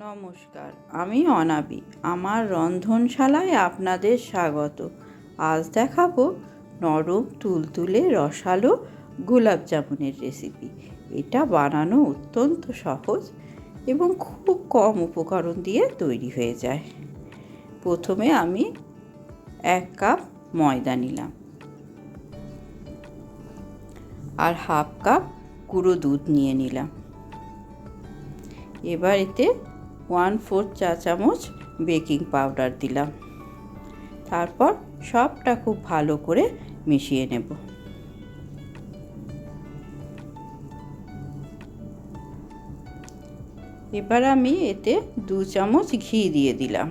নমস্কার, আমি অনাবি। আমার রন্ধনশালায় আপনাদের স্বাগত। আজ দেখাবো নরম তুলতুলে রসালো গোলাপ জামুনের রেসিপি। এটা বানানো অত্যন্ত সহজ এবং খুব কম উপকরণ দিয়ে তৈরি হয়ে যায়। প্রথমে আমি 1 কাপ ময়দা নিলাম আর 1/2 কাপ গুঁড়ো দুধ নিয়ে নিলাম। এবার এতে 1/4 চা চামচ বেকিং পাউডার দিলাম। তারপর সবটা খুব ভালো করে মিশিয়ে নেব। এবার আমি এতে 2 চামচ ঘি দিয়ে দিলাম।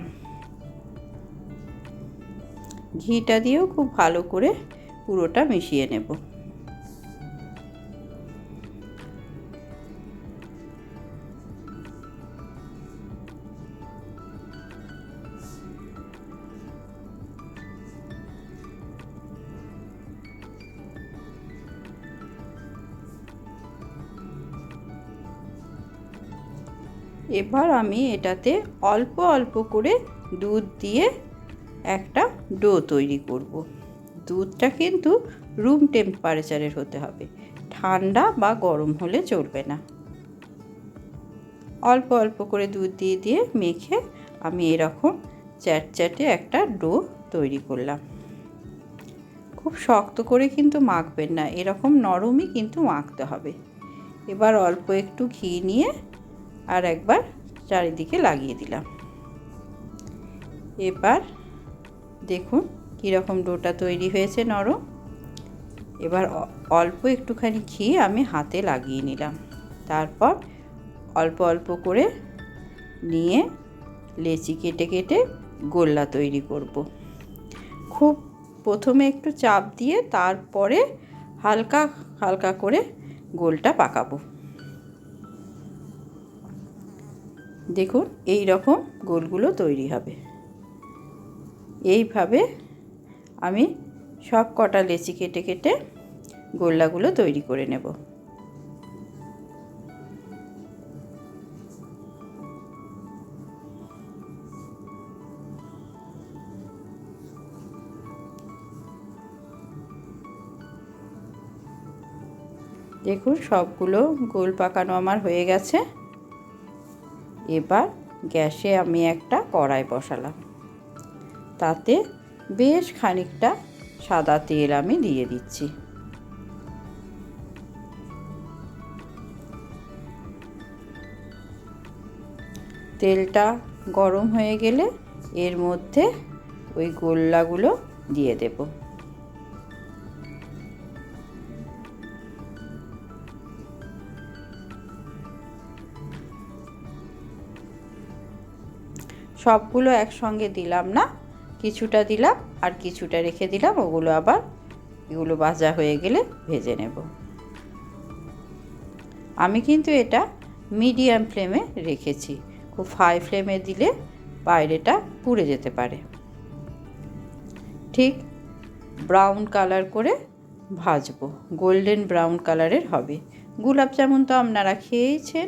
ঘিটা দিয়েও খুব ভালো করে পুরোটা মিশিয়ে নেব। এবার আমি এটাতে অল্প অল্প করে দুধ দিয়ে একটা ডো তৈরি করব। দুধটা কিন্তু রুম টেম্পারেচারের হতে হবে, ঠান্ডা বা গরম হলে চলবে না। অল্প অল্প করে দুধ দিয়ে দিয়ে মেখে আমি এরকম চ্যাটচ্যাটে একটা ডো তৈরি করলাম। খুব শক্ত করে কিন্তু মাখবেন না, এরকম নরমই কিন্তু মাখতে হবে। এবার অল্প একটু ঘি নিয়ে আর একবার চারিদিকে লাগিয়ে দিলাম। এবার দেখুন কীরকম ডোটা তৈরি হয়েছে নরম। এবার অল্প একটুখানি ঘি আমি হাতে লাগিয়ে নিলাম। তারপর অল্প অল্প করে নিয়ে লেচি কেটে কেটে গোল্লা তৈরি করব। খুব প্রথমে একটু চাপ দিয়ে তারপরে হালকা হালকা করে গোলটা পাকাবো। দেখুন এই রকম গোলগুলো তৈরি হবে। এইভাবে আমি সব কটা লেচি কেটে কেটে গোল্লাগুলো তৈরি করে নেব। দেখুন সবগুলো গোল পাকানো আমার হয়ে গেছে। এবার গ্যাসে আমি একটা কড়াই বসালাম। তাতে বেশ খানিকটা সাদা তেল আমি দিয়ে দিচ্ছি। তেলটা গরম হয়ে গেলে এর মধ্যে ওই গোল্লাগুলো দিয়ে দেব। সবগুলো একসঙ্গে দিলাম না, কিছুটা দিলাম আর কিছুটা রেখে দিলাম। ওগুলো আবার এগুলো ভাজা হয়ে গেলে ভেজে নেব। আমি কিন্তু এটা মিডিয়াম ফ্লেমে রেখেছি, খুব হাই ফ্লেমে দিলে বাইরেটা পুড়ে যেতে পারে। ঠিক ব্রাউন কালার করে ভাজবো, গোল্ডেন ব্রাউন কালারের হবে। গোলাপ জামুন তো আপনারা খেয়েইছেন,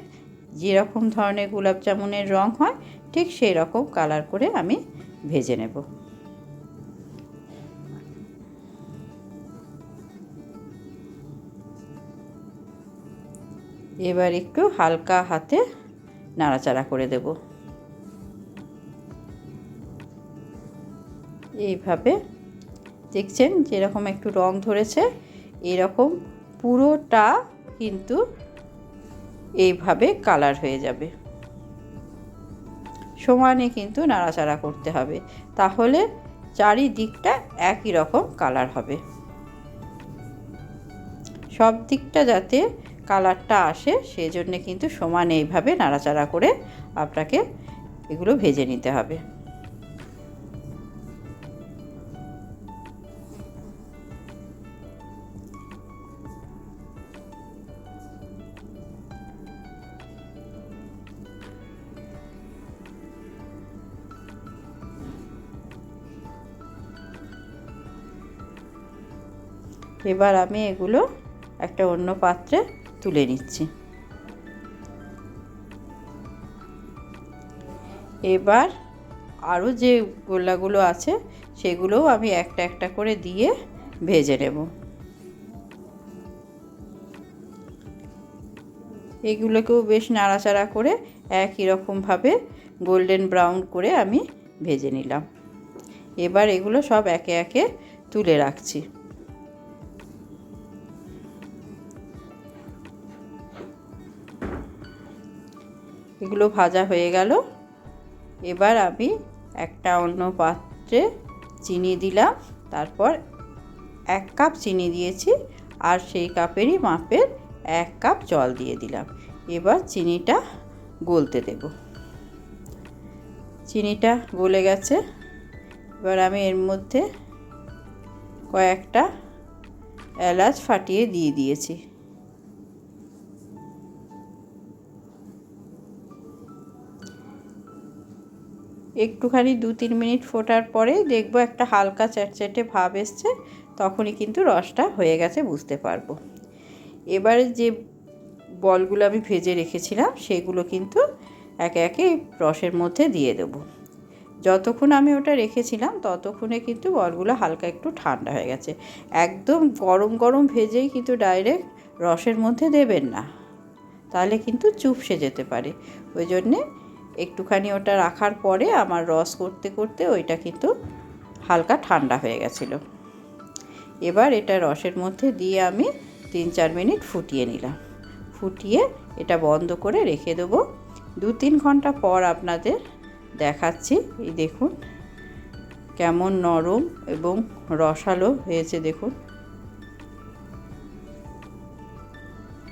যেরকম ধরনের গোলাপ জামুনের রং হয় ঠিক সেই রকম কালার করে আমি ভেজে নেব। এবার একটু হালকা হাতে নাড়াচাড়া করে দেব। এইভাবে দেখছেন যেরকম একটু রং ধরেছে, এরকম পুরোটা কিন্তু এইভাবে কালার হয়ে যাবে। সমানে কিন্তু নাড়াচাড়া করতে হবে, তাহলে চারিদিকটা একই রকম কালার হবে। সব দিকটা যাতে কালারটা আসে সেজন্য কিন্তু সমানে এইভাবে নাড়াচাড়া করে আপনাকে এগুলো ভেজে নিতে হবে। এবার আমি এগুলো একটা অন্য পাত্রে তুলে নিচ্ছি। এবার আরও যে গোল্লাগুলো আছে সেগুলোও আমি একটা একটা করে দিয়ে ভেজে নেব। এগুলোকেও বেশ নাড়াচাড়া করে একই রকমভাবে গোল্ডেন ব্রাউন করে আমি ভেজে নিলাম। এবার এগুলো সব একে একে তুলে রাখছি। এগুলো ভাজা হয়ে গেল। এবার আমি একটা অন্য পাত্রে চিনি দিলাম, তারপর 1 কাপ চিনি দিয়েছি আর সেই কাপেরই মাপের 1 কাপ জল দিয়ে দিলাম। এবার চিনিটা গলতে দেব। চিনিটা গলে গেছে। এবার আমি এর মধ্যে কয়েকটা এলাচ ফাটিয়ে দিয়ে দিয়েছি। একটুখানি 2-3 মিনিট ফোটার পরে দেখব একটা হালকা চ্যাটচ্যাটে ভাব এসছে, তখনই কিন্তু রসটা হয়ে গেছে বুঝতে পারবো। এবারে যে বলগুলো আমি ভেজে রেখেছিলাম সেগুলো কিন্তু একে একে রসের মধ্যে দিয়ে দেব। যতক্ষণ আমি ওটা রেখেছিলাম ততক্ষণে কিন্তু বলগুলো হালকা একটু ঠান্ডা হয়ে গেছে। একদম গরম গরম ভেজেই কিন্তু ডাইরেক্ট রসের মধ্যে দেবেন না, তাহলে কিন্তু চুপসে যেতে পারে। ওই জন্যে একটুখানি ওটা রাখার পরে আমার রস করতে করতে ওইটা কিন্তু হালকা ঠান্ডা হয়ে গেছিলো। এবার এটা রসের মধ্যে দিয়ে আমি 3-4 মিনিট ফুটিয়ে নিলাম। ফুটিয়ে এটা বন্ধ করে রেখে দেবো। 2-3 ঘন্টা পর আপনাদের দেখাচ্ছি। এই দেখুন কেমন নরম এবং রসালো হয়েছে, দেখুন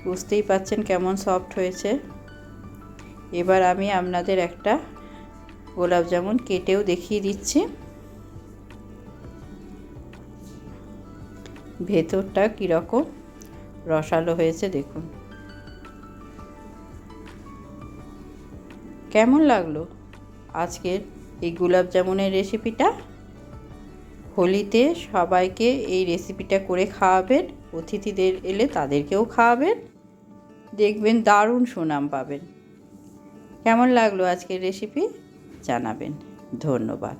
বুঝতেই পাচ্ছেন কেমন সফট হয়েছে। এবার আমি আপনাদের একটা গোলাপ জামুন কেটেও দেখিয়ে দিচ্ছি। ভেতরটা কীরকম রসালো হয়েছে দেখুন। কেমন লাগলো আজকের এই গোলাপ জামুনের রেসিপিটা? হোলিতে সবাইকে এই রেসিপিটা করে খাওয়াবেন, অতিথিদের এলে তাদেরকেও খাওয়াবেন, দেখবেন দারুণ সুনাম পাবেন। কেমন লাগলো আজকের রেসিপি জানাবেন। ধন্যবাদ।